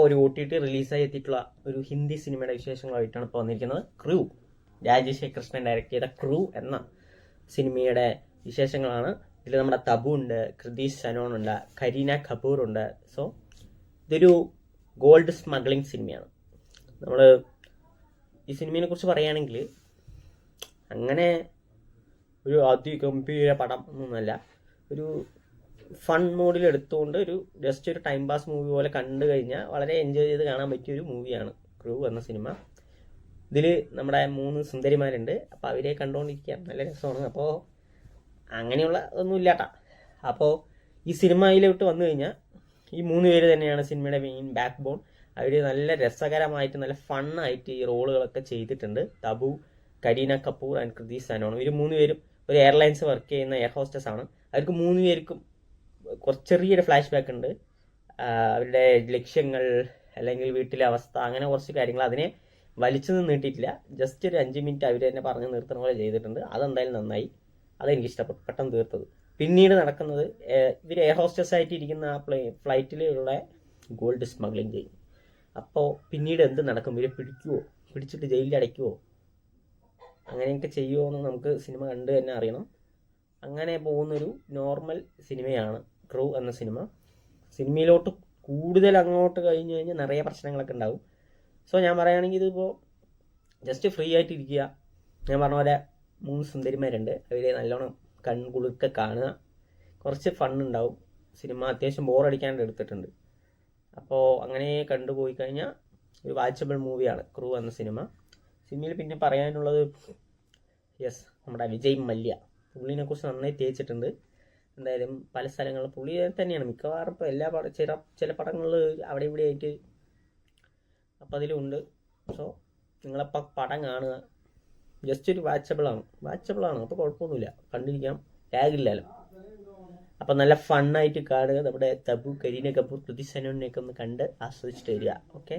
ഒരു OTT റിലീസായി എത്തിയിട്ടുള്ള ഒരു ഹിന്ദി സിനിമയുടെ വിശേഷങ്ങളായിട്ടാണ് ഇപ്പോൾ വന്നിരിക്കുന്നത്. ക്രൂ, രാജേഷ് കൃഷ്ണൻ ഡയറക്റ്റ് ചെയ്ത ക്രൂ എന്ന സിനിമയുടെ വിശേഷങ്ങളാണ്. ഇതിൽ നമ്മുടെ തബു ഉണ്ട്, കൃതീഷ് സനോൺ ഉണ്ട്, കരീന കപൂർ ഉണ്ട്. സോ ഇതൊരു ഗോൾഡ് സ്മഗ്ലിംഗ് സിനിമയാണ്. നമ്മൾ ഈ സിനിമയെ കുറിച്ച് പറയുകയാണെങ്കിൽ അങ്ങനെ ഒരു അതിഗംഭീര പടം ഒന്നുമല്ല, ഒരു ഫൺ മോഡിൽ എടുത്തുകൊണ്ട് ഒരു ജസ്റ്റ് ഒരു ടൈം പാസ് മൂവി പോലെ കണ്ടു കഴിഞ്ഞാൽ വളരെ എൻജോയ് ചെയ്ത് കാണാൻ പറ്റിയ ഒരു മൂവിയാണ് ക്രൂ എന്ന സിനിമ. ഇതിൽ നമ്മുടെ 3 സുന്ദരിമാരുണ്ട്. അപ്പോൾ അവരെ കണ്ടുകൊണ്ടിരിക്കാൻ നല്ല രസമാണ്. അപ്പോൾ അങ്ങനെയുള്ള ഒന്നും ഇല്ലാട്ടാ. അപ്പോൾ ഈ സിനിമയിലോട്ട് വന്നു കഴിഞ്ഞാൽ ഈ 3 പേര് തന്നെയാണ് സിനിമയുടെ മെയിൻ ബാക്ക് ബോൺ. അവർ നല്ല രസകരമായിട്ട് നല്ല ഫണ്ണായിട്ട് ഈ റോളുകളൊക്കെ ചെയ്തിട്ടുണ്ട്. തബു, കരീന കപൂർ ആൻഡ് കൃതീഷ് സനോൺ. ഇവർ 3 പേരും ഒരു എയർലൈൻസ് വർക്ക് ചെയ്യുന്ന എയർ ഹോസ്റ്റസ് ആണ്. അവർക്ക് 3 പേർക്കും കുറച്ച് ചെറിയൊരു ഫ്ലാഷ് ബാക്ക് ഉണ്ട്. അവരുടെ ലക്ഷ്യങ്ങൾ അല്ലെങ്കിൽ വീട്ടിലെ അവസ്ഥ, അങ്ങനെ കുറച്ച് കാര്യങ്ങൾ അതിനെ വലിച്ചു നീട്ടിയിട്ടില്ല. ജസ്റ്റ് ഒരു 5 മിനിറ്റ് അവർ തന്നെ പറഞ്ഞ് നിർത്തുന്ന പോലെ ചെയ്തിട്ടുണ്ട്. അതെന്തായാലും നന്നായി, അതെനിക്ക് ഇഷ്ടപ്പെട്ടു, പെട്ടെന്ന് തീർത്തത്. പിന്നീട് നടക്കുന്നത് ഇവർ എയർ ഹോസ്റ്റസ് ആയിട്ട് ഇരിക്കുന്ന ആ ഫ്ലൈറ്റിലുള്ള ഗോൾഡ് സ്മഗ്ലിംഗ് ചെയ്യും. അപ്പോൾ പിന്നീട് എന്ത് നടക്കും? ഇവരെ പിടിക്കുമോ, പിടിച്ചിട്ട് ജയിലിൽ അടയ്ക്കുമോ, അങ്ങനെയൊക്കെ ചെയ്യുമോ എന്ന് നമുക്ക് സിനിമ കണ്ട് തന്നെ അറിയണം. അങ്ങനെ പോകുന്നൊരു നോർമൽ സിനിമയാണ് ക്രൂ എന്ന സിനിമ. സിനിമയിലോട്ട് കൂടുതൽ അങ്ങോട്ട് കഴിഞ്ഞ് കഴിഞ്ഞാൽ നിറയെ പ്രശ്നങ്ങളൊക്കെ ഉണ്ടാവും. സോ ഞാൻ പറയുകയാണെങ്കിൽ ഇതിപ്പോൾ ജസ്റ്റ് ഫ്രീ ആയിട്ടിരിക്കുക. ഞാൻ പറഞ്ഞ പോലെ 3 സുന്ദരിമാരുണ്ട്, അവരെ നല്ലോണം കൺകുളിർക്കെ കാണുക. കുറച്ച് ഫണ്ണുണ്ടാവും. സിനിമ അത്യാവശ്യം ബോറടിക്കാണ്ട് എടുത്തിട്ടുണ്ട്. അപ്പോൾ അങ്ങനെ കണ്ടുപോയി കഴിഞ്ഞാൽ ഒരു വാച്ചബിൾ മൂവിയാണ് ക്രൂ എന്ന സിനിമ. സിനിമയിൽ പിന്നെ പറയാനുള്ളത്, നമ്മുടെ വിജയ് മല്യ, പുള്ളിനെ കുറിച്ച് നന്നായി തേച്ചിട്ടുണ്ട്. എന്തായാലും പല സ്ഥലങ്ങളിലും പുള്ളി തന്നെയാണ് മിക്കവാറും. ഇപ്പോൾ എല്ലാ ചില പടങ്ങളിൽ അവിടെ ഇവിടെ ആയിട്ട് അപ്പം അതിലുണ്ട്. സോ നിങ്ങളപ്പോൾ പടം കാണുക. ജസ്റ്റ് ഒരു വാച്ചബിളാണ്. അപ്പോൾ കുഴപ്പമൊന്നുമില്ല, കണ്ടിരിക്കാം, ലാഗില്ലല്ലോ. അപ്പം നല്ല ഫണ്ണായിട്ട് കാണുക. നമ്മുടെ തബു, കരീന കപൂർ, കൃതി സനോണിനെയൊക്കെ ഒന്ന് കണ്ട് ആസ്വദിച്ചിട്ട് വരിക. ഓക്കെ.